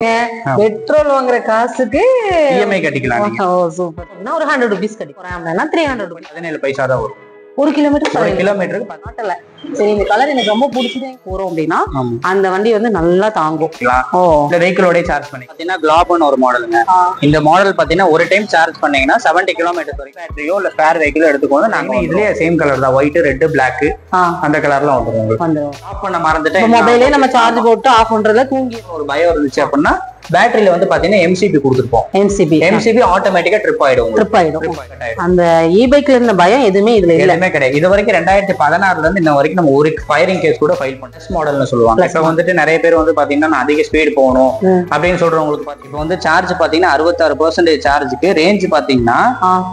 Petrol வாங்குற காசுக்கு EMI கட்டிக்கலாம். சூப்பர். ஒரு 100 ரூபீஸ் கட்டிக்கிறேன் 300 ரூபீஸ் 17 பைசா தான் வரும். ஒரு கிலோமீட்டர் கிலோமீட்டருக்கு. சரி, இந்த கலர் எனக்கு ரொம்ப பிடிச்சதே போறோம் அப்படின்னா அந்த வண்டி வந்து நல்லா தாங்கும். இந்த வெஹிக்கிளோட சார்ஜ் பண்ணி பாத்தீங்கன்னா கிளாப்னு ஒரு மாடலுங்க. இந்த மாடல் பாத்தீங்கன்னா ஒரு டைம் சார்ஜ் பண்ணீங்கன்னா 70 கிலோமீட்டர் வரைக்கும் பேட்டரியோ இல்ல ஸ்பேர் வெஹிக்கிளோ எடுத்துக்கோங்க. நாங்க இதுலயே சேம் கலர் தான், ஒயிட் ரெட் பிளாக் அந்த கலர்லாம் வந்துரும். ஆஃப் பண்ண மறந்துட்டேன், மொபைலே நம்ம சார்ஜ் போட்டு ஆஃப் பண்றதுல தூங்கி ஒரு பயம் இருந்துச்சு அப்படின்னா பேட்டரியில வந்து பாத்தீங்கன்னா எம்சிபி கொடுத்துருப்போம். எம்சிபி ஆட்டோமேட்டிக்கா ட்ரிப் ஆயிடும். அந்த இ-பைக்ல இருந்த பயம் எதுவுமே இதுல எதுவுமே கிடையாது. இது வரைக்கும் 2016ல இருந்து இன்ன வரைக்கும் நம்ம ஒரு ஃபயரிங் கேஸ் கூட ஃபைல் பண்ணோம். எஸ் மாடல்னு சொல்லுவாங்க. இப்ப வந்துட்டு நிறைய பேர் வந்து பாத்தீங்கன்னா நான் அதிக ஸ்பீடு போகணும் அப்படின்னு சொல்றவங்களுக்கு இப்ப வந்து சார்ஜ் பாத்தீங்கன்னா 66% சார்ஜுக்கு ரேஞ்ச் பாத்தீங்கன்னா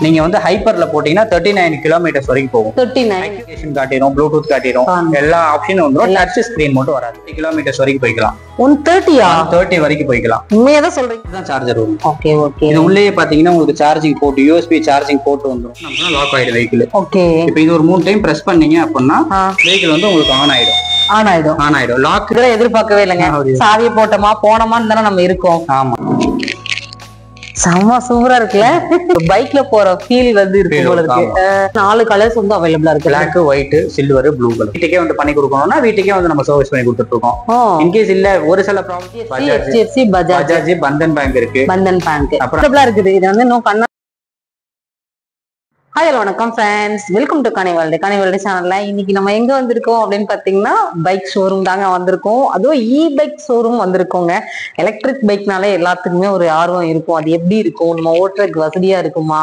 நீங்க வந்து ஹைப்பர்ல போட்டீங்கன்னா 39 கிலோமீட்டர்ஸ் வரைக்கும் போகும். 39 காட்டிடும், ப்ளூடூத் காட்டிடும், எல்லா ஆப்ஷனும் வந்துடும். டச் ஸ்கிரீன் மட்டும் வராது. 30 கிலோமீட்டர்ஸ் வரைக்கும் போய்க்கலாம். 130 வரைக்கும் போய்க்கலாம். உண்மையதான் சொல்றீங்க. இதுதான் சார்ஜர் வரும். Okay okay. இது உள்ளே பாத்தீங்கன்னா உங்களுக்கு charging port, USB charging port வந்துரும். நம்ம லாக் ஆயிடும் வெஹிக்கிள். ஓகே. இப்போ இது ஒரு 3 டைம் பிரஸ் பண்ணீங்க அப்படின்னா வெஹிக்கிள் வந்து உங்களுக்கு ஆன் ஆயிடும். லாக் எதிர்பார்க்கவே இல்லைங்க. சாவியை போட்டோமா போனோமான்னு தானே நம்ம இருக்கோம். ஆமா, செம்ம சூப்பரா இருக்குல்ல. பைக்ல போற ஃபீல் வந்து இருக்கு போல இருக்கு. 4 கலர்ஸ் வந்து அவைலபிளா இருக்கு. Black, white, silver, blue colour. வீட்டுக்கே வந்து பண்ணி கொடுக்கணும்னா வீட்டுக்கே வந்து நம்ம சர்வீஸ் பண்ணி கொடுத்துட்டு இருக்கோம். இன்கேஸ் இல்ல ஒரு சில ப்ராப்ளம் பஜாஜ், பந்தன் பேங்க் இருக்கு. பந்தன் பேங்க் அப்புறம் இருக்குது. இது வந்து இன்னும் கண்ணா. ஹாய், வணக்கம் ஃப்ரெண்ட்ஸ், வெல்கம் டு கனிவேல்டு சேனல்ல. இன்னைக்கு நம்ம எங்க வந்திருக்கோம் அப்படின்னு பாத்தீங்கன்னா பைக் ஷோரூம் தாங்க வந்திருக்கோம். அதுவும் இ-பைக் ஷோரூம் வந்திருக்கோங்க. எலக்ட்ரிக் பைக்னாலே எல்லாத்துக்குமே ஒரு ஆர்வம் இருக்கும். அது எப்படி இருக்கும், நம்ம ஓட்டுறதுக்கு வசதியா இருக்குமா,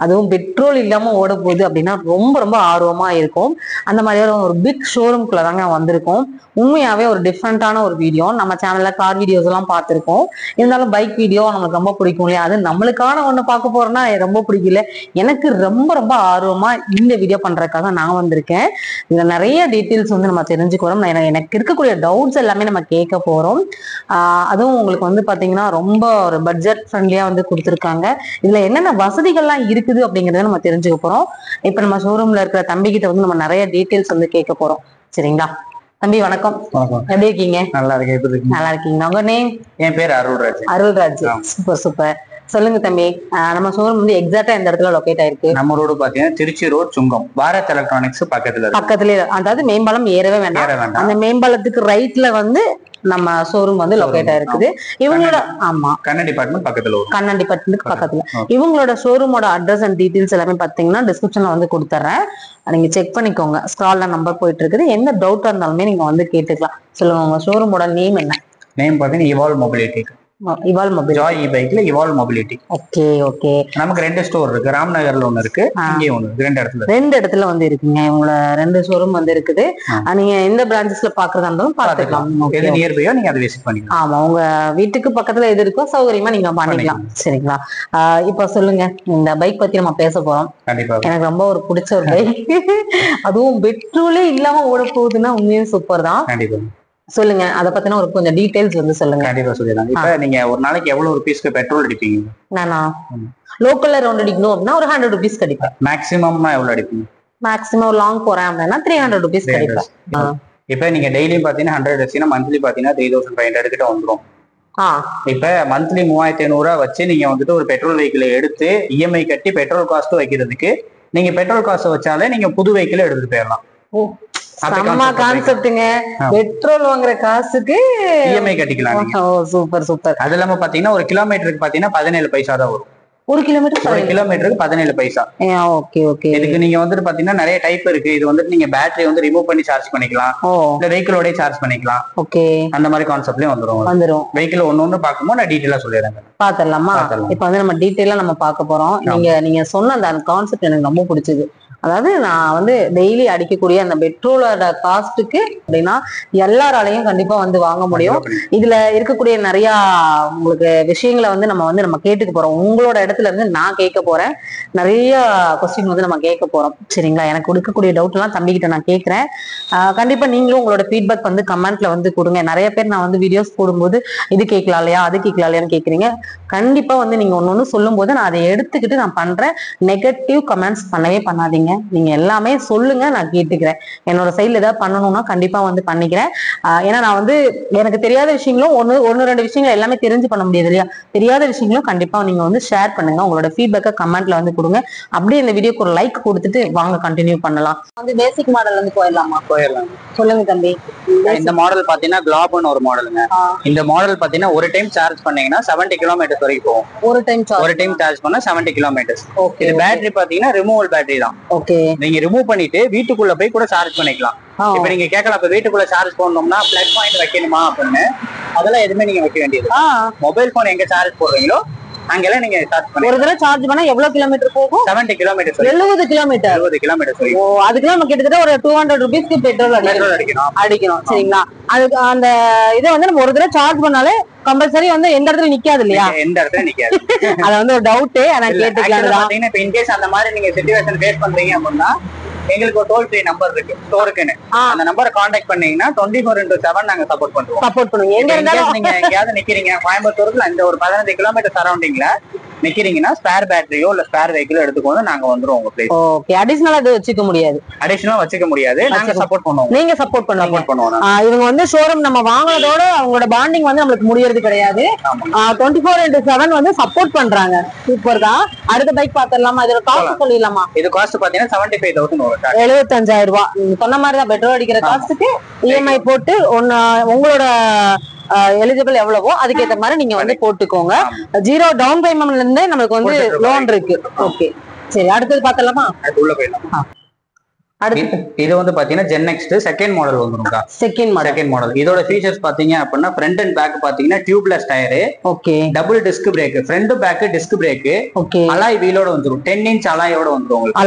அதுவும் பெட்ரோல் இல்லாம ஓட போகுது அப்படின்னா ரொம்ப ரொம்ப ஆர்வமா இருக்கும். அந்த மாதிரியான ஒரு பிக் ஷோரூம்குள்ள தாங்க வந்திருக்கோம். உண்மையாவே ஒரு டிஃப்ரெண்டான ஒரு வீடியோ. நம்ம சேனல்ல கார் வீடியோஸ் எல்லாம் பார்த்திருக்கோம். இருந்தாலும் பைக் வீடியோ நமக்கு ரொம்ப பிடிக்கும் இல்லையா. அது நம்மளுக்கான ஒண்ணு பார்க்க போறோம்னா ரொம்ப பிடிக்கல. எனக்கு ரொம்ப ரொம்ப ஆர்வமா இந்த வீடியோ பண்றதுக்காக நான் வந்திருக்கேன். இதுல நிறைய டீட்டெயில்ஸ் வந்து நம்ம தெரிஞ்சுக்கிறோம். எனக்கு இருக்கக்கூடிய டவுட்ஸ் எல்லாமே நம்ம கேட்க போறோம். அதுவும் உங்களுக்கு வந்து பாத்தீங்கன்னா ரொம்ப ஒரு பட்ஜெட் ஃப்ரெண்ட்லியா வந்து கொடுத்துருக்காங்க. இதுல என்னென்ன வசதிகள்லாம் இருக்குது அப்படிங்கறத நம்ம தெரிஞ்சுக்க போறோம். இப்ப நம்ம ஷோரூம்ல இருக்கிற தம்பி கிட்ட வந்து நம்ம நிறைய டீட்டெயில்ஸ் வந்து கேட்க போறோம். சரிங்களா தம்பி? வணக்கம். எப்படி இருக்கீங்க? நல்லா இருக்கேன். நல்லா இருக்கீங்களா? உங்க நேம்? என் பேர் அருள்ராஜ். Super super. சொல்லுங்க தம்பி, நம்ம ஷோரூம் வந்து எக்ஸாக்டா எந்த இடத்துல லொகேட் ஆயிருக்கு? நம்ம ரோடு பாத்தீங்கன்னா திருச்சி ரோட், சுங்கம், பாரத் எலக்ட்ரானிக்ஸ் பக்கத்துல. அதாவது மேம்பாலம் ஏறவே வேண்டாம். அந்த மேம்பாலத்துக்கு ரைட்ல வந்து நம்ம ஷோரூம் வந்து லொகேட் ஆயிருக்குது. இவங்களோட ஆமா கண்ணன் டிபார்ட்மெண்ட் பக்கத்துல. இவங்களோட ஷோரூமோட அட்ரஸ் அண்ட் டீடைல்ஸ் எல்லாமே பாத்தீங்கன்னா டிஸ்கிரிப்ஷன்ல வந்து கொடுத்துறேன். நீங்க செக் பண்ணிக்கோங்க. ஸ்க்ரால்ல நம்பர் போயிட்டு இருக்குது. எந்த டவுட்டா இருந்தாலுமே நீங்க வந்து கேட்டுக்கலாம். சொல்லுங்க, உங்க ஷோரூமோட நேம் என்ன? நேம் பாத்தீங்கன்னா இவால்வ் மொபிலிட்டி. ஜாய் இ-பைக்ல இவால்வ் மொபிலிட்டி. Okay okay. நமக்கு 2 ஸ்டோர் இருக்கு. ராம்நகர்ல ஒண்ணு இருக்கு, இங்கே ஒண்ணு இருக்கு. 2 இடத்துல வந்து இருக்குங்க. உங்களோட 2 ஷோரூம் வந்து இருக்குது. நீங்க எந்த பிரான்ச்சஸ்ல பாக்குறதா இருந்தாலும் பாத்துக்கலாம். எது நியர்பையோ நீங்க அதை விசிட் பண்ணிக்கலாம். ஆமா, உங்க வீட்டுக்கு பக்கத்துல எது இருக்கோ சௌகரியமா நீங்க பண்ணிக்கலாம். சரிங்களா? இப்ப சொல்லுங்க, இந்த பைக் பத்தி நம்ம பேச போறோம். கண்டிப்பா. எனக்கு ரொம்ப ஒரு பிடிச்ச ஒரு பைக். அதுவும் பெட்ரோலே இல்லாம ஓட போகுதுன்னா உண்மையும் சூப்பர் தான். கண்டிப்பா. சொல்லுங்க, அத பத்தின ஒரு கொஞ்சம் டீடைல்ஸ் வந்து சொல்லுங்க. கண்டிப்பா சொல்லிடலாம். இப்ப நீங்க ஒரு நாளைக்கு எவ்வளவு ருபீஸ்க்கு பெட்ரோல் அடிப்பீங்க? நானா லோக்கல்ல ரவுண்ட் அடிக்கணும் அப்படின்னா ஒரு 100 ரூபீஸ் கிடைப்பேன். மேக்ஸிமம்னா எவ்வளவு அடிப்பீங்க? மேக்ஸிமம் லாங் போறேன் அப்படின்னா 300 ரூபீஸ் கிடைப்பேன். இப்ப நீங்க டெய்லியும் பாத்தீங்கன்னா 100 அடிச்சீங்கன்னா மந்த்லி பாத்தீங்கன்னா 3500 கிட்ட வந்துடும். இப்ப மந்த்லி 3500 வச்சு நீங்க வந்துட்டு ஒரு பெட்ரோல் வெஹிக்கிள் எடுத்து இஎம்ஐ கட்டி பெட்ரோல் காஸ்ட் வைக்கிறதுக்கு நீங்க பெட்ரோல் காஸ்ட் வச்சாலே நீங்க புது வெஹிக்கிள் எடுத்துட்டு போயிடலாம். செம்ம கான்செப்ட்ங்க. பெட்ரோல் வாங்குற காசுக்கு இஎம்ஐ கட்டிக்கலாம். Super super. அது இல்லாம பாத்தீங்கன்னா ஒரு கிலோமீட்டருக்கு பாத்தீங்கன்னா 17 பைசா தான் வரும். ஒரு கிலோமீட்டருக்கு 17 பைசா. Okay okay. இதுக்கு நீங்க வந்துட்டு பாத்தீங்கன்னா நிறைய டைப் இருக்கு. இது வந்துட்டு நீங்க பேட்டரி வந்து ரிமூவ் பண்ணி சார்ஜ் பண்ணிக்கலாம், இல்ல வெஹிக்கிளோட சார்ஜ் பண்ணிக்கலாம். ஓகே, அந்த மாதிரி கான்செப்ட்லயும் வந்துரும். வெஹிக்கிள் ஒண்ணு பாக்கும்போது நான் டீடைலா சொல்லிடுறேன். பாத்துடலாமா? இப்ப வந்து நம்ம டீடைலா நம்ம பார்க்க போறோம். நீங்க சொன்ன அந்த கான்செப்ட் எனக்கு ரொம்ப பிடிச்சது. அதாவது நான் வந்து டெய்லி அடிக்கக்கூடிய அந்த பெட்ரோலோட காஸ்ட்டுக்கு அப்படின்னா எல்லாராலையும் கண்டிப்பா வந்து வாங்க முடியும். இதுல இருக்கக்கூடிய நிறைய உங்களுக்கு விஷயங்களை வந்து நம்ம கேட்டுக்க போறோம். உங்களோட இடத்துல இருந்து நான் கேட்க போறேன். நிறைய கொஸ்டின் வந்து நம்ம கேட்க போறோம். சரிங்களா? எனக்கு இருக்கக்கூடிய டவுட் எல்லாம் தம்பிக்கிட்ட நான் கேட்கிறேன். கண்டிப்பா நீங்களும் உங்களோட ஃபீட்பேக் வந்து கமெண்ட்ல வந்து கொடுங்க. நிறைய பேர் நான் வந்து வீடியோஸ் போடும்போது இது கேட்கலாம் இல்லையா, அது கேட்கலாம் இல்லையான்னு கேட்குறீங்க. கண்டிப்பா வந்து நீங்க ஒண்ணு சொல்லும் போது நான் அதை எடுத்துக்கிட்டு நான் பண்றேன். நெகட்டிவ் கமெண்ட்ஸ் பண்ணவே பண்ணாதீங்க. நீங்க எல்லாமே சொல்லுங்க, நான் கேட்டுக்கிறேன். என்னோட சைட்ல ஏதாவது பண்ணணும்னா கண்டிப்பா வந்து பண்ணிக்கிறேன். ஏன்னா நான் வந்து எனக்கு தெரியாத விஷயங்களும் ஒன்னு ரெண்டு விஷயங்கள் எல்லாமே தெரிஞ்சு பண்ண முடியாது இல்லையா? தெரியாத விஷயங்களும் கண்டிப்பா நீங்க வந்து ஷேர் பண்ணுங்க. உங்களோட ஃபீட்பேக்கை கமெண்ட்ல வந்து கொடுங்க. அப்படியே இந்த வீடியோக்கு ஒரு லைக் கொடுத்துட்டு வாங்க கண்டினியூ பண்ணலாம். வந்து பேசிக் மாடல் வந்து போயிடலாமா? போயிடலாம். சொல்லுங்க தம்பி. இந்த மாடல் பாத்தீங்கன்னா கிளாப்னு ஒரு மாடலுங்க. இந்த மாடல் பாத்தீங்கன்னா ஒரு டைம் சார்ஜ் பண்ணீங்கன்னா 70 கிலோமீட்டர் வரைக்கும் போகும். ஒரு டைம் சார்ஜ் பண்ணா 70 கிலோமீட்டர். இது பேட்டரி பாத்தீங்கன்னா ரிமூவல் பேட்டரி தான். ஓகே. நீங்க ரிமூவ் பண்ணிட்டு வீட்டுக்குள்ள போய் கூட சார்ஜ் பண்ணிக்கலாம். இப்ப நீங்க கேட்கலாம், இப்ப வீட்டுக்குள்ள சார்ஜ் பண்ணணும்னா பிளக் பாயிண்ட் வைக்கணுமா அப்படின்னு. அதெல்லாம் எதுவுமே நீங்க வைக்க வேண்டியது. மொபைல் போன் எங்க சார்ஜ் போடுறீங்களோ அங்கெல்லாம் நீங்க சார்ஜ் பண்ணி ஒரு தடவை சார்ஜ் பண்ணா எவ்வளவு கிலோமீட்டர் போகும்? 70 கிலோமீட்டர். 70 கிலோமீட்டர். 70 கிலோமீட்டர். ஓ, அதுக்கெல்லாம் நம்ம கிட்டத்தட்ட ஒரு 200 ருபீஸ்க்கு பெட்ரோல் அடிக்கணும். சரிங்களா? அதுக்கு அந்த இதை வந்து நம்ம ஒரு தடவை சார்ஜ் பண்ணாலே கம்பல்சரி வந்து எந்த இடத்துல நிக்காது இல்லையா? எந்த இடத்துல நிக்காது. அது வந்து ஒரு டவுட். ஆனா கேட்டுக்கலாம். இப்ப இன்கேஸ் அந்த மாதிரி நீங்க சிச்சுவேஷன் ஃபேஸ் பண்றீங்க அப்படின்னா எங்களுக்கு ஒரு டோல் ஃப்ரீ நம்பர் இருக்கு ஸ்டோருக்குன்னு. அந்த நம்பரை கான்டாக்ட் பண்ணீங்கன்னா 24/7 நாங்க சப்போர்ட் பண்ணுவோம். எங்க இருந்தாலும் நீங்க எங்கயாவது நிக்கிறீங்க கோயம்புத்தூர்ல இந்த ஒரு 15 கிலோமீட்டர் சரௌண்டிங்ல நிக்கிறீங்கன்னா ஸ்பேர் பேட்டரியோ இல்ல ஸ்பேர் வெஹிக்கிளோ எடுத்துக்கொண்டு நாங்க வந்துருவோம் உங்க பிளேஸ். ஓகே. அடிஷனலா அது வச்சுக்க முடியாது. அடிஷனலா வச்சுக்க முடியாது. நாங்க சப்போர்ட் பண்ணுவோம். நீங்க சப்போர்ட் பண்ணுவோம். இவங்க வந்து ஷோரூம் நம்ம வாங்குறதோட அவங்களோட பாண்டிங் வந்து நம்மளுக்கு முடியறது கிடையாது. 24/7 வந்து சப்போர்ட் பண்றாங்க. சூப்பர் தான். அடுத்த பைக் பாத்திரலாமா? இதோட காஸ்ட் சொல்லிடலாமா? இது காஸ்ட் பாத்தீங்கன்னா 75,000 வரும். 75,000 ரூபாய். நீங்க சொன்ன மாதிரி தான் பெட்ரோல் அடிக்கிற காஸ்ட்டுக்கு இஎம்ஐ போட்டு உங்களோட எலிஜிபிள் எவ்வளவோ அதுக்கேற்ற மாதிரி நீங்க வந்து போட்டுக்கோங்க. 0 டவுன் பேமெண்ட்ல இருந்தே நமக்கு வந்து லோன் இருக்கு. ஓகே, சரி. அடுத்தது பாத்தலாமா? உள்ள போயிடலாம். இது வந்து பாத்தீங்கன்னா ஜென் நெக்ஸ்ட் செகண்ட் மாடல் வந்துருக்கா. செகண்ட் மாடல் இதோட ஃபீச்சர்ஸ் பாத்தீங்க அப்படின்னா ஃப்ரண்ட் அண்ட் பேக் பாத்தீங்கன்னா tubeless tyre. Okay. Double disc brake. Front back disc brake. Okay. Alloy வீலோட வந்துரும். 10 இன்ச் அலாயோட வந்துரும் உங்களுக்கு.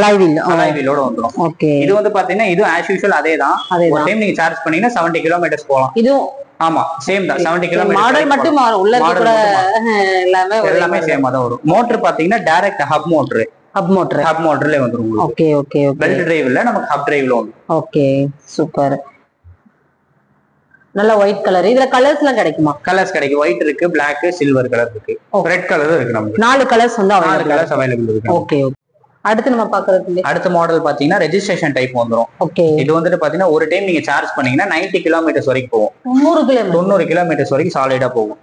அலாய் வீலோட வந்துரும். ஓகே. இது வந்து பாத்தீங்கன்னா இது ஆஸ் யூசுவல் அதேதான். ஒரு டைம் நீங்க சார்ஜ் பண்ணீங்கன்னா 70 கிலோமீட்டர்ஸ் போகலாம். இது ஆமா சேம் தான். 70 கிலோமீட்டர். மாடல் மட்டும் மாறும். உள்ள கூட எல்லாமே சேமா தான் வரும். மோட்டர் பாத்தீங்கன்னா டைரக்ட் ஹப் மோட்டர். ஹப் மோட்டர்ல வந்துரும். Okay okay. பெல்ட் டிரைவ் இல்ல, நமக்கு ஹப் டிரைவ்ல வந்து. Okay, super. நல்ல ஒயிட் கலர். இதுல கலர்ஸ் எல்லாம் கிடைக்குமா? கலர்ஸ் கிடைக்கும். ஒயிட் இருக்கு, பிளாக், சில்வர் கலர் இருக்கு, ரெட் கலரும் இருக்கு. நமக்கு 4 கலர்ஸ் வந்து அவைலபிள் இருக்கு. ஓகே. அடுத்து நம்ம பாக்குறது அடுத்த மாடல் பாத்தீங்கன்னா ரெஜிஸ்ட்ரேஷன் டைப் வந்துரும். ஓகே. இது வந்துட்டு பாத்தீங்கன்னா ஒரு டைம் நீங்க சார்ஜ் பண்ணீங்கன்னா 90 கிலோமீட்டர்ஸ் வரைக்கும் போகும். 90 கிலோமீட்டர்ஸ் வரைக்கும் சாலிடா போகும்.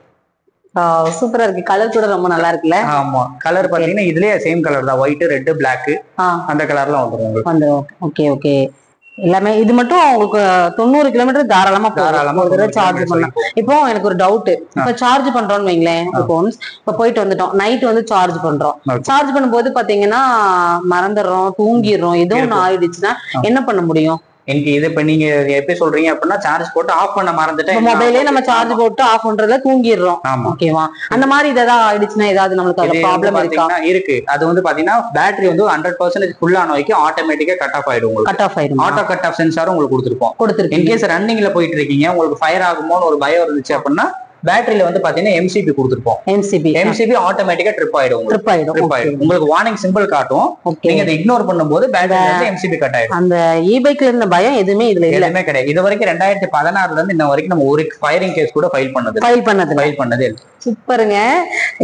சூப்பரா இருக்கு. கலர் கூட ரொம்ப நல்லா இருக்குல்ல? ஆமா. கலர் பாத்தீங்கன்னா இதுலயே சேம் கலர் தான். ஒயிட், ரெட், பிளாக் அந்த கலர்ல வந்துரும். Okay okay. எல்லாமே இது மட்டும் உங்களுக்கு 90 கிலோமீட்டர் தாராளமா சார்ஜ் பண்ணலாம். இப்போ எனக்கு ஒரு டவுட். இப்ப சார்ஜ் பண்றோம்னு வைங்களேன், இப்ப போயிட்டு வந்துட்டோம், நைட் வந்து சார்ஜ் பண்றோம். சார்ஜ் பண்ணும்போது பாத்தீங்கன்னா மறந்துடுறோம், தூங்கிடுறோம், ஏதோ ஒண்ணு ஆயிடுச்சுன்னா என்ன பண்ண முடியும்? எனக்கு இது இப்ப நீங்க எப்படி சொல்றீங்க அப்படின்னா சார்ஜ் போட்டு ஆஃப் பண்ண மறந்துட்டேன். மொபைலே நம்ம சார்ஜ் போட்டு ஆஃப் பண்றதுல தூங்கிடுறோம். ஓகேவா? அந்த மாதிரி ஏதாவது ஆயிடுச்சுன்னா ஏதாவது நம்மளுக்கு ப்ராப்ளம் இருக்கா? இருக்கு. அது வந்து பாத்தீங்கன்னா பேட்டரி வந்து 100% ஃபுல் ஆன வரைக்கும் ஆட்டோமேட்டிக்கா கட் ஆஃப் ஆயிடும். ஆட்டோ கட் ஆஃப் சென்சாரும் உங்களுக்கு கொடுத்துருப்போம். இன்கேஸ் ரன்னிங்ல போயிட்டு இருக்கீங்க, உங்களுக்கு ஃபயர் ஆகுமோன்னு ஒரு பயம் இருந்துச்சு அப்படின்னா பேட்டரியில வந்து பாத்தீங்கன்னா எம்சிபி கொடுத்துருப்போம். எம்சிபி ஆட்டோமேட்டிக்கா ட்ரிப் ஆயிடும். உங்களுக்கு வார்னிங் சிம்பிள் காட்டும். நீங்க அதை இக்னோர் பண்ணும்போது பேட்டரியில இருந்து எம்சிபி கட் ஆயிடும். அந்த இ-பைக்ல இருந்த பயம் எதுவுமே இதுல எதுவுமே கிடையாது. இது வரைக்கும் 2016ல இருந்து இன்ன வரைக்கும் நம்ம ஒரு ஃபயரிங் கேஸ் கூட ஃபைல் பண்ணது. சூப்பருங்க.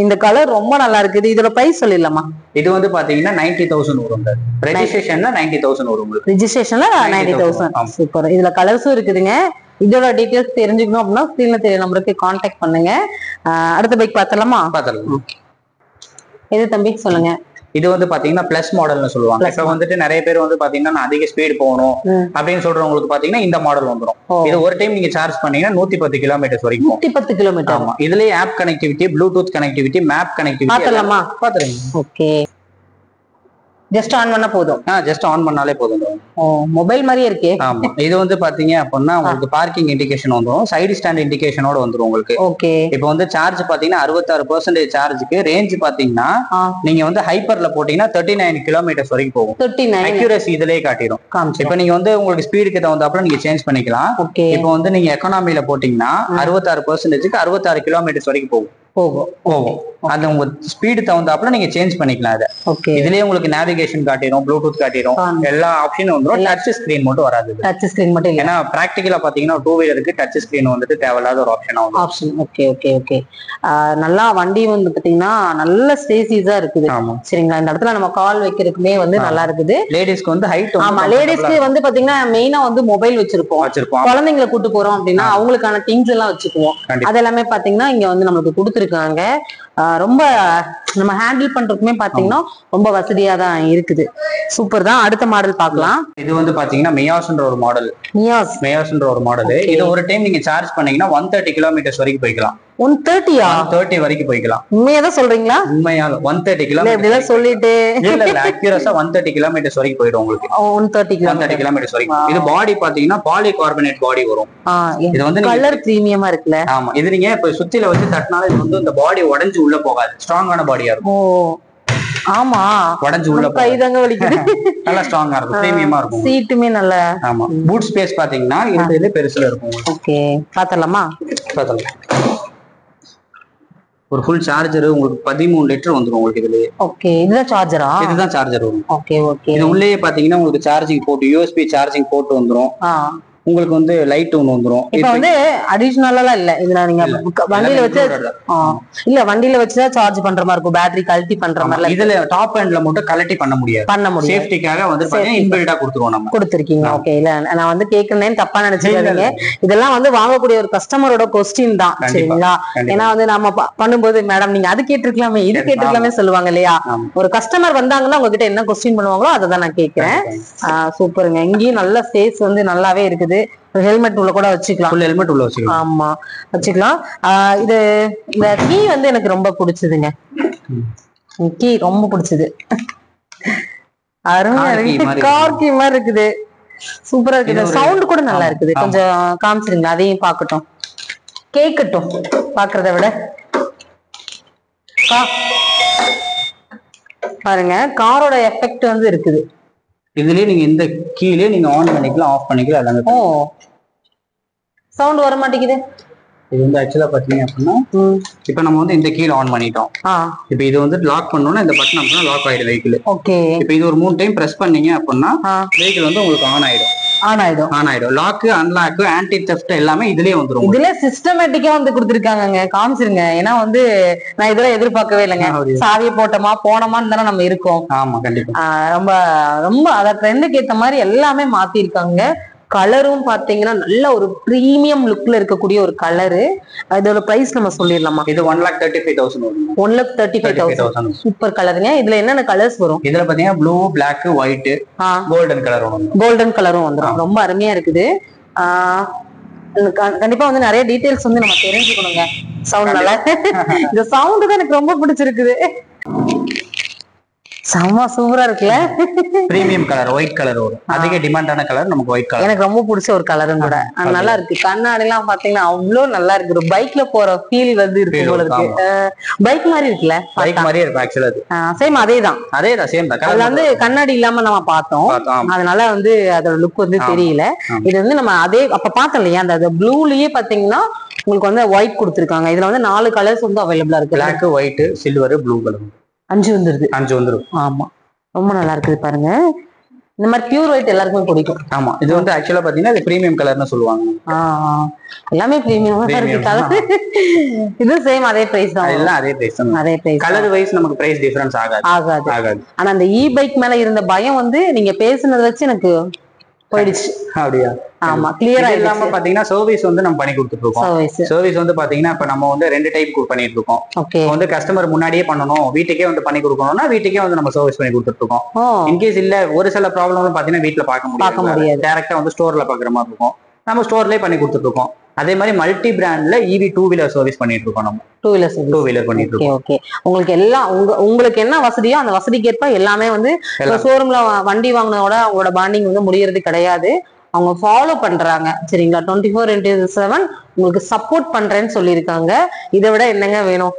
இந்த கலர் ரொம்ப நல்லா இருக்குது. இதோட பிரைஸ் சொல்லிடலாமா? இது வந்து பாத்தீங்கன்னா 90,000 வரும். ரெஜிஸ்ட்ரேஷன்ல 90,000 வரும். ரெஜிஸ்ட்ரேஷன்ல 90,000. சூப்பர். இதுல கலர்ஸும் இருக்குதுங்க. இதோட டீடைல்ஸ் தெரிஞ்சுக்கணும் அப்படின்னா ஸ்கிரீன்ல தெரிய நம்பருக்கு கான்டாக்ட் பண்ணுங்க. அடுத்த பைக் பார்த்தலாமா? இது தம்பி சொல்லுங்க. இது வந்து பாத்தீங்கன்னா பிளஸ் மாடல்னு சொல்லுவாங்க. இப்ப வந்துட்டு நிறைய பேர் வந்து பாத்தீங்கன்னா அதிக ஸ்பீடு போகணும் அப்படின்னு சொல்றவங்களுக்கு பாத்தீங்கன்னா இந்த மாடல் வந்துடும். இது ஒரு டைம் நீங்க சார்ஜ் பண்ணீங்கன்னா 110 கிலோமீட்டர் வரைக்கும். 110 கிலோமீட்டர். ஆமா. இதுலயே app connectivity, Bluetooth connectivity, map connectivity பாத்தலாமா? பாத்துருங்க. ஓகே. ஜஸ்ட் ஆன் பண்ணா போதும். ஜஸ்ட் ஆன் பண்ணாலே போதும். மொபைல் மாதிரியே இருக்கே. ஆமா. இது வந்து பாத்தீங்க அப்படின்னா உங்களுக்கு பார்க்கிங் இண்டிகேஷன் வந்துரும், சைடு ஸ்டாண்ட் இண்டிகேஷனோட வந்துரும் உங்களுக்கு. ஓகே. இப்போ வந்து சார்ஜ் பாத்தீங்கன்னா 66% சார்ஜுக்கு ரேஞ்ச் பாத்தீங்கன்னா நீங்க வந்து ஹைப்பர்ல போட்டீங்கன்னா 39 கிலோமீட்டர்ஸ் வரைக்கும் போகும். 39 அக்யூரசி இதுலயே காட்டிடும். இப்போ நீங்க வந்து உங்களுக்கு ஸ்பீடுக்கு தகுந்தாப்புல நீங்க சேஞ்ச் பண்ணிக்கலாம். இப்போ வந்து நீங்க எக்கனாமில போட்டீங்கன்னா 66%க்கு 66 கிலோமீட்டர்ஸ் வரைக்கும் போகும். போகும். அது உங்க ஸ்பீடு தகுந்தாப்புல நீங்க சேஞ்ச் பண்ணிக்கலாம். அதை இதுலயே உங்களுக்கு நேவிகேஷன் காட்டிடும், ப்ளூடூத் காட்டிடும், எல்லா ஆப்ஷனும் வந்துடும். டச் ஸ்கிரீன் மட்டும் வராது. டச் ஸ்கிரீன் மட்டும் ஏன்னா பிராக்டிகலா பாத்தீங்கன்னா டூ வீலருக்கு டச் ஸ்கிரீன் வந்துட்டு தேவையில்லாத ஒரு ஆப்ஷன். Okay okay okay. நல்லா வண்டி வந்து பாத்தீங்கன்னா நல்ல ஸ்பேசியஸா இருக்குது. சரிங்களா, இந்த இடத்துல நம்ம கால் வைக்கிறதுக்குமே வந்து நல்லா இருக்குது. லேடிஸ்க்கு வந்து ஹைட். ஆமா, லேடிஸ்க்கு வந்து பாத்தீங்கன்னா மெயினா வந்து மொபைல் வச்சிருப்போம். குழந்தைங்களை கூட்டு போறோம் அப்படின்னா அவங்களுக்கான திங்ஸ் எல்லாம் வச்சுக்குவோம். அதெல்லாமே பாத்தீங்கன்னா இங்க வந்து நம்மளுக்கு கொடுத்துருக்காங்க. ரொம்ப நம்ம ஹேண்டில் பண்றதுக்குமே பாத்தீங்கன்னா ரொம்ப வசதியா தான் இருக்குது. சூப்பர் தான். அடுத்த மாடல் பார்க்கலாம். இது வந்து பாத்தீங்கன்னா மியாஸ்ன்ற ஒரு மாடல். மியாஸ்ன்ற ஒரு மாடல். இது ஒரு டைம் நீங்க சார்ஜ் பண்ணீங்கன்னா 130 கிலோமீட்டர்ஸ் வரைக்கும் போய்க்கலாம். 130 வரைக்கும் போய்க்கலாம். உண்மையாதான் சொல்றீங்களா? உண்மையால 130 கிலோமீட்டர் சொல்லிட்டு அக்யூரஸா 130 கிலோமீட்டர்ஸ் வரைக்கும் போயிடும் உங்களுக்கு. 130 கிலோமீட்டர்ஸ் வரைக்கும். இது பாடி பாத்தீங்கன்னா பாலிகார்பனேட் பாடி வரும். இது வந்து கலர் பிரீமியமா இருக்குல்ல. ஆமா, இது நீங்க இப்ப சுத்தில வச்சு தட்டினால இது வந்து இந்த பாடி உடைஞ்சு உள்ள போகாது. ஸ்ட்ராங்கான பாடியா இருக்கும். ஆமா, உடைஞ்சு உள்ள கைதாங்க வலிக்குது. நல்லா ஸ்ட்ராங்கா இருக்கும், பிரீமியமா இருக்கும். சீட்டுமே நல்ல. ஆமா, பூட் ஸ்பேஸ் பாத்தீங்கன்னா இதுல பெருசுல இருக்கும். ஓகே, பாத்தலாமா? பாத்தலாம். ஒரு ஃபுல் சார்ஜர் உங்களுக்கு 13 லிட்டர் வந்துரும் உங்களுக்கு இதுலயே. ஓகே, இதுதான் சார்ஜரா? இதுதான் சார்ஜர் வரும். Okay okay. இது உள்ளேயே பாத்தீங்கன்னா உங்களுக்கு charging port, USB charging port வந்துரும். உங்களுக்கு வந்து லைட் ஒன்று வந்துரும். இப்ப வந்து அடிஷனலா இல்ல, இதுல நீங்க வண்டியில வச்சு இல்ல வண்டியில வச்சுதான் சார்ஜ் பண்ற மாதிரி இருக்கும். பேட்டரி கழட்டி பண்ற மாதிரி இதுல டாப் எண்ட்ல மட்டும் கழட்டி பண்ண முடியாது. சேஃப்டிக்காக வந்து இன்பில்டா கொடுத்துருவோம். நம்ம கொடுத்துருக்கீங்க. ஓகே, இல்ல நான் வந்து கேட்கணும்னு தப்பா நினைச்சுக்காதீங்க. இதெல்லாம் வந்து வாங்கக்கூடிய ஒரு கஸ்டமரோட கொஸ்டின் தான். சரிங்களா, ஏன்னா வந்து நம்ம பண்ணும்போது மேடம் நீங்க அது கேட்டிருக்கலாமே இது கேட்டிருக்கலாமே சொல்லுவாங்க இல்லையா. ஒரு கஸ்டமர் வந்தாங்கன்னா உங்ககிட்ட என்ன கொஸ்டின் பண்ணுவாங்களோ அதை தான் நான் கேட்கிறேன். சூப்பருங்க. இங்கேயும் நல்ல ஸ்பேஸ் வந்து நல்லாவே இருக்குது. ஹெல்மெட் உள்ள கூட வச்சுக்கலாம். ஹெல்மெட் உள்ள வச்சுக்கலாம். ஆமா, வச்சுக்கலாம். இது இந்த கீ வந்து எனக்கு ரொம்ப பிடிச்சதுங்க. கீ ரொம்ப பிடிச்சது. அருமையா இருக்கு. கார் கீ மாதிரி இருக்குது. சூப்பரா இருக்குது. சவுண்ட் கூட நல்லா இருக்குது. கொஞ்சம் காமிச்சிருங்க, அதையும் பார்க்கட்டும், கேட்கட்டும். பாக்குறத விட பாருங்க, காரோட எஃபெக்ட் வந்து இருக்குது. இதுலயே நீங்க இந்த கீழே நீங்க ஆன் பண்ணிக்கலாம், ஆஃப் பண்ணிக்கலாம், எல்லாமே. சவுண்ட் வர மாட்டேங்குது. இது வந்து ஆக்சுவலா பாத்தீங்க அப்படின்னா இப்ப நம்ம வந்து இந்த கீழ ஆன் பண்ணிட்டோம். இப்ப இது வந்து லாக் பண்ணோம்னா இந்த பட்டன் அப்படின்னா லாக் ஆயிடும் வெஹிக்கிள். ஓகே, இப்ப இது ஒரு 3 டைம் பிரஸ் பண்ணீங்க அப்படின்னா வெஹிக்கிள் வந்து உங்களுக்கு ஆன் ஆயிடும். லாக், அன்லாக், ஆன்டி தெஃப்ட் எல்லாமே இதுலயே வந்துரும். இதுல சிஸ்டமேட்டிக்கா வந்து கொடுத்துருக்காங்க. காமிச்சிருங்க. ஏன்னா வந்து நான் இதெல்லாம் எதிர்பார்க்கவே இல்லைங்க. சாவியை போட்டோமா போனோமான்னு தானே நம்ம இருக்கோம். ஆமா, கண்டிப்பா. ரொம்ப ரொம்ப அத ட்ரெண்டுக்கு ஏத்த மாதிரி எல்லாமே மாத்தி இருக்காங்க. கலரும் பாத்தீங்கன்னா நல்ல ஒரு பிரீமியம் லுக்ல இருக்கக்கூடிய ஒரு கலரு. இதோட பிரைஸ் நம்ம சொல்லிடலாமா? இது 1,35,000 வரும். 1,35,000. சூப்பர் கலருங்க. இதுல என்னென்ன கலர்ஸ் வரும்? இதுல பாத்தீங்கன்னா blue, black, white, golden colour வரும். கோல்டன் கலரும் வந்துடும். ரொம்ப அருமையா இருக்குது. கண்டிப்பா வந்து நிறைய டீடைல்ஸ் வந்து நம்ம தெரிஞ்சுக்கணுங்க. சவுண்ட் நல்லா இந்த சவுண்ட் தான் எனக்கு ரொம்ப பிடிச்சிருக்குது. செம்ம சூப்பரா இருக்குல்ல. பிரீமியம் கலர், ஒயிட் கலர் வரும். அதிக டிமாண்டான கலர் நமக்கு ஒயிட் கலர். எனக்கு ரொம்ப பிடிச்ச ஒரு கலரும் கூட. நல்லா இருக்கு. கண்ணாடி எல்லாம் பாத்தீங்கன்னா அவ்வளவு நல்லா இருக்கு. ஒரு பைக்ல போற ஃபீல் வந்து இருக்கு போல இருக்கு. பைக் மாதிரி இருக்குல்ல. பைக் மாதிரி இருக்கு ஆக்சுவலா. அது சேம் அதேதான் சேம் தான். அதுல வந்து கண்ணாடி இல்லாம நம்ம பார்த்தோம். அதனால வந்து அதோட லுக் வந்து தெரியல. இது வந்து நம்ம அதே அப்ப பார்த்தோம் இல்லையா, அந்த ப்ளூலயே பாத்தீங்கன்னா உங்களுக்கு வந்து ஒயிட் கொடுத்துருக்காங்க. இதுல வந்து 4 கலர்ஸ் வந்து அவைலபிளா இருக்கு. Black, white, silver, blue colour. 5 வந்துருது. 5 வந்துரும். ஆமா, ரொம்ப நல்லா இருக்குது பாருங்க. இந்த மாதிரி பியூர் ஒயிட் எல்லாருக்குமே பிடிக்கும். ஆமா, இது வந்து ஆக்சுவலா பாத்தீங்கன்னா இது பிரீமியம் கலர்னு சொல்லுவாங்க. எல்லாமே பிரீமியமா இருக்கு. கலர் இது சேம் அதே பிரைஸ் தான். எல்லாம் அதே பிரைஸ் தான். அதே பிரைஸ். கலர் வைஸ் நமக்கு பிரைஸ் டிஃபரன்ஸ் ஆகாது. ஆனா அந்த இ பைக் மேல இருந்த பயம் வந்து நீங்க பேசுனத வச்சு எனக்கு போயிடுச்சு. அப்படியா? ஆமா, கிளியரா இல்லாம பாத்தீங்கன்னா சர்வீஸ் வந்து நம்ம பண்ணி கொடுத்துட்டு இருக்கோம். சர்வீஸ் வந்து பாத்தீங்கன்னா இப்ப நம்ம வந்து 2 டைப் பண்ணிட்டு இருக்கோம். வந்து கஸ்டமர் முன்னாடியே பண்ணணும், வீட்டுக்கே வந்து பண்ணி கொடுக்கணும்னா வீட்டுக்கே வந்து நம்ம சர்வீஸ் பண்ணி கொடுத்துட்டு இருக்கோம். இன்கேஸ் இல்ல ஒரு சில ப்ராப்ளம் பாத்தீங்கன்னா வீட்டுல பார்க்க முடியாது, டைரக்டா வந்து ஸ்டோர்ல பாக்குற மாதிரி இருக்கும். நம்ம ஸ்டோர்லயே பண்ணி கொடுத்துட்டு இருக்கோம். அதே மாதிரி மல்டி பிராண்ட்ல EV 2 வீலர் சர்வீஸ் பண்ணிட்டு இருக்கோம். நம்ம 2 வீலர் பண்ணிட்டு இருக்கோம். ஓகே, உங்களுக்கு எல்லாம் உங்களுக்கு என்ன வசதியோ அந்த வசதிக்கு ஏற்ப எல்லாமே வந்து ஷோரூம்ல வண்டி வாங்கினோட அவங்களோட பாண்டிங் வந்து முடியறது கிடையாது. அவங்க ஃபாலோ பண்றாங்க. சரிங்களா, 24/7 உங்களுக்கு சப்போர்ட் பண்றேன்னு சொல்லியிருக்காங்க. இதை விட என்னங்க வேணும்?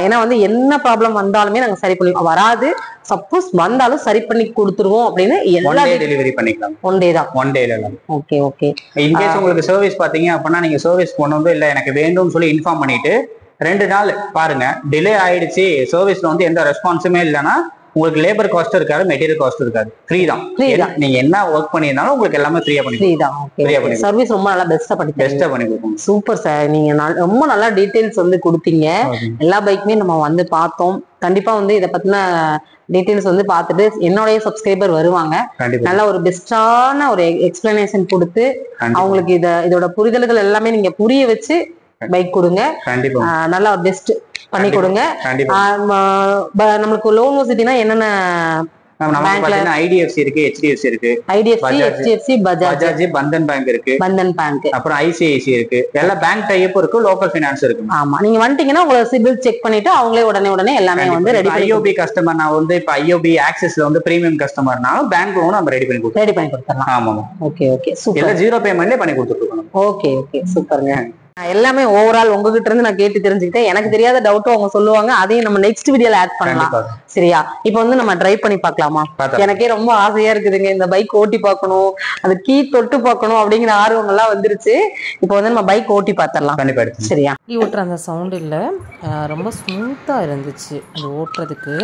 ஏன்னா வந்து என்ன ப்ராப்ளம் வந்தாலுமே நாங்க சரி பண்ணி வராது. சப்போஸ் வந்தாலும் சரி பண்ணி கொடுத்துருவோம் அப்படின்னு எல்லா டெலிவரி பண்ணிக்கலாம். ஒன் டே தான். ஒன் டேல. Okay okay. இன்கேஸ் உங்களுக்கு சர்வீஸ் பாத்தீங்க அப்படின்னா நீங்க சர்வீஸ் கொண்டு வந்து இல்ல எனக்கு வேண்டும்னு சொல்லி இன்ஃபார்ம் பண்ணிட்டு 2 நாள் பாருங்க டிலே ஆயிடுச்சு, சர்வீஸ்ல வந்து எந்த ரெஸ்பான்ஸுமே இல்லைன்னா உங்களுக்கு லேபர் காஸ்ட் இருக்காது, மெட்டீரியல் காஸ்ட் இருக்காது, ஃப்ரீ தான். நீங்க என்ன ஒர்க் பண்ணியிருந்தாலும் உங்களுக்கு எல்லாமே ஃப்ரீயா பண்ணி சர்வீஸ் ரொம்ப நல்லா பெஸ்டா பண்ணி கொடுப்போம். சூப்பர் சார், நீங்க ரொம்ப நல்லா டீடைல்ஸ் வந்து கொடுத்தீங்க. எல்லா பைக்குமே நம்ம வந்து பார்த்தோம். கண்டிப்பா வந்து இதை பத்தின டீடைல்ஸ் வந்து பார்த்துட்டு என்னுடைய சப்ஸ்கிரைபர் வருவாங்க. நல்ல ஒரு பெஸ்டான ஒரு எக்ஸ்பிளனேஷன் கொடுத்து அவங்களுக்கு இதோட புரிதல்கள் எல்லாமே நீங்க புரிய வச்சு பைக் கொடுங்க. நல்லா ஒரு பெஸ்ட் பண்ணி கொடுங்க. நம்மளுக்கு லோன் வசதினா என்னென்ன? ஐடிஎஃப்சி இருக்கு, ஹெச்டிஎஃப்சி இருக்கு, பஜாஜ், பந்தன் பேங்க் இருக்கு, அப்புறம் ஐசிஐசி இருக்கு. எல்லா பேங்க் டைப் இருக்கு, லோக்கல் ஃபைனான்ஸ் இருக்கு. ஆமா, நீங்க வந்துட்டீங்கன்னா உங்களை சிபில் செக் பண்ணிட்டு அவங்களே உடனே எல்லாமே வந்து ரெடி பண்ணி. ஐஓபி கஸ்டமர் நான் வந்து இப்ப ஐஓபி ஆக்சஸ்ல வந்து பிரீமியம் கஸ்டமர்னாலும் பேங்க் லோன் நம்ம ரெடி பண்ணி கொடுத்துறலாம். ஆமா, ஓகே சூப்பர். 0 பேமெண்ட்லயே பண்ணி கொடுத்துருக்கோம். ஓகே சூப்பருங்க. எல்லாமே ஓவரால் உங்ககிட்ட இருந்து நான் கேட்டு தெரிஞ்சுக்கிட்டேன். எனக்கு தெரியாத டவுட்டும் அவங்க சொல்லுவாங்க, அதையும் நம்ம நெக்ஸ்ட் வீடியோல ஆட் பண்ணலாம். சரியா? இப்போ வந்து நம்ம டிரைவ் பண்ணி பார்க்கலாமா? எனக்கே ரொம்ப ஆசையா இருக்குதுங்க, இந்த பைக் ஓட்டி பார்க்கணும், அது கீ தொட்டு பார்க்கணும் அப்படிங்கிற ஆர்வம் எல்லாம் வந்துருச்சு. இப்போ வந்து நம்ம பைக் ஓட்டி பார்த்துடலாம். சரியா? கீ ஓட்டுற அந்த சவுண்ட் இல்லை, ரொம்ப ஸ்மூத்தா இருந்துச்சு அது ஓட்டுறதுக்கு.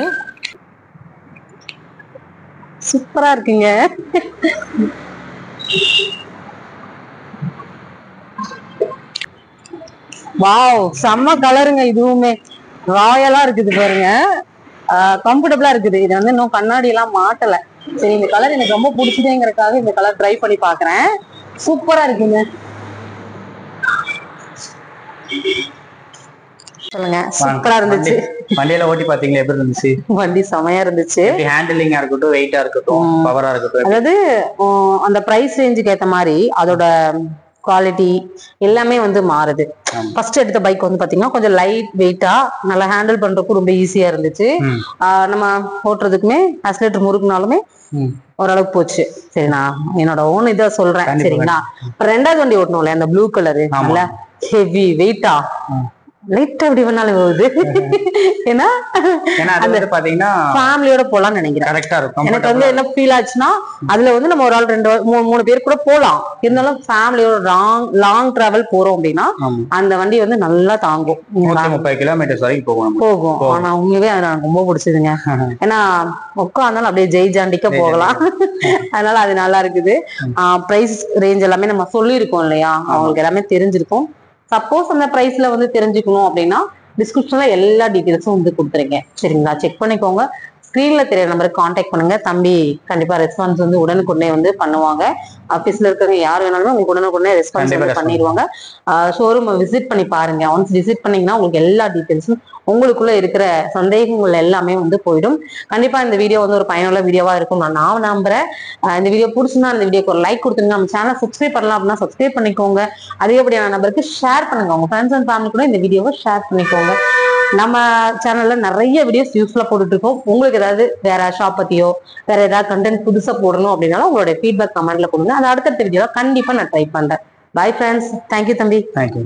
சூப்பரா இருக்குங்க. வாவ், செம்ம கலருங்க. இதுவுமே ராயலா இருக்குது பாருங்க. கம்ஃபர்டபுளா இருக்குது. இது வந்து இன்னும் கண்ணாடி எல்லாம் மாட்டல. சரி, இந்த கலர் எனக்கு ரொம்ப பிடிச்சதேங்கிறதுக்காக இந்த கலர் ட்ரை பண்ணி பாக்குறேன். சூப்பரா இருக்குங்க. சொல்லுங்க. சூப்பரா இருந்துச்சு. வண்டியில ஓட்டி பாத்தீங்களா, எப்படி இருந்துச்சு? வண்டி செமையா இருந்துச்சு. ஹேண்டிலிங்கா இருக்கட்டும், வெயிட்டா இருக்கட்டும், பவரா இருக்கட்டும், அதாவது அந்த பிரைஸ் ரேஞ்சுக்கு ஏத்த மாதிரி அதோட குவாலிட்டி எல்லாமே வந்து மாறுது. ஃபர்ஸ்ட் எடுத்த பைக் வந்து பாத்தீங்கன்னா கொஞ்சம் லைட் வெயிட்டா நல்லா ஹேண்டில் பண்றதுக்கு ரொம்ப ஈஸியா இருந்துச்சு. நம்ம ஓட்டுறதுக்குமே ஆக்சிலேட்டர் முறுக்குனாலுமே ஓரளவுக்கு போச்சு. சரி, நான் என்னோட ஓன் இதை சொல்றேன். சரிங்களா? ரெண்டாவது வண்டி ஓட்டணும்ல, அந்த ப்ளூ கலரு, நல்லா ஹெவி வெயிட்டா, லைட்டா எப்படி வேணாலும் வருது. ஏன்னா பாத்தீங்கன்னா ஃபேமிலியோட போலாம்னு நினைக்கிறேன். எனக்கு வந்து என்ன ஃபீல் ஆச்சுன்னா, அதுல வந்து நம்ம ஒரு ஆள் 2-3 பேர் கூட போலாம். இருந்தாலும் ஃபேமிலியோட லாங் டிராவல் போறோம் அப்படின்னா அந்த வண்டி வந்து நல்லா தாங்கும். 130 கிலோமீட்டர் வரைக்கும் போகும். ஆனா உண்மையாவே அது எனக்கு ரொம்ப பிடிச்சதுங்க. ஏன்னா உட்காந்தாலும் அப்படியே ஜெய் ஜாண்டிக்க போகலாம். அதனால அது நல்லா இருக்குது. பிரைஸ் ரேஞ்ச் எல்லாமே நம்ம சொல்லியிருக்கோம் இல்லையா, அவங்களுக்கு எல்லாமே தெரிஞ்சிருக்கும். சப்போஸ் அந்த பிரைஸ்ல வந்து தெரிஞ்சுக்கணும் அப்படின்னா டிஸ்கிரிப்ஷன்ல எல்லா டீட்டெயில்ஸும் வந்து கொடுத்துருங்க. சரிங்களா? செக் பண்ணிக்கோங்க. ஸ்கிரீன்ல தெரியற நம்பருக்கு கான்டாக்ட் பண்ணுங்க. தம்பி கண்டிப்பா ரெஸ்பான்ஸ் வந்து உடனுக்குடனே வந்து பண்ணுவாங்க. ஆபீஸ்ல இருக்கிறவங்க யார் வேணாலும் உங்களுக்கு உடனுக்குடனே ரெஸ்பான்ஸ் வந்து பண்ணிடுவாங்க. ஷோரூம் விசிட் பண்ணி பாருங்க. ஒன்ஸ் விசிட் பண்ணீங்கன்னா உங்களுக்கு எல்லா டீட்டெயில்ஸும், உங்களுக்குள்ள இருக்கிற சந்தேகங்கள் எல்லாமே வந்து போயிடும். கண்டிப்பா இந்த வீடியோ வந்து ஒரு பயனுள்ள வீடியோவா இருக்கும் நான் நம்புறேன். இந்த வீடியோ பிடிச்சிருந்தா இந்த வீடியோக்கு ஒரு லைக் கொடுத்துருங்க. நம்ம சேனல் சப்ஸ்கிரைப் பண்ணலாம் அப்படின்னா சப்ஸ்கிரைப் பண்ணிக்கோங்க. அதிகப்படியான நம்பருக்கு ஷேர் பண்ணுங்க. உங்க ஃப்ரெண்ட்ஸ் அண்ட் ஃபேமிலி கூட இந்த வீடியோவை ஷேர் பண்ணிக்கோங்க. நம்ம சேனல்ல நிறைய வீடியோஸ் யூஸ்ஃபுல்லா போட்டுட்டு இருக்கோம். உங்களுக்கு ஏதாவது வேற ஷாப் பத்தியோ வேற ஏதாவது கண்டென்ட் புதுசா போடணும் அப்படின்னாலும் உங்களுடைய ஃபீட்பேக் கமெண்ட்ல கொடுங்க. அது அடுத்தடுத்த வீடியோவை கண்டிப்பா நான் ட்ரை பண்றேன். Bye friends. தேங்க்யூ தம்பி. தேங்க்யூ.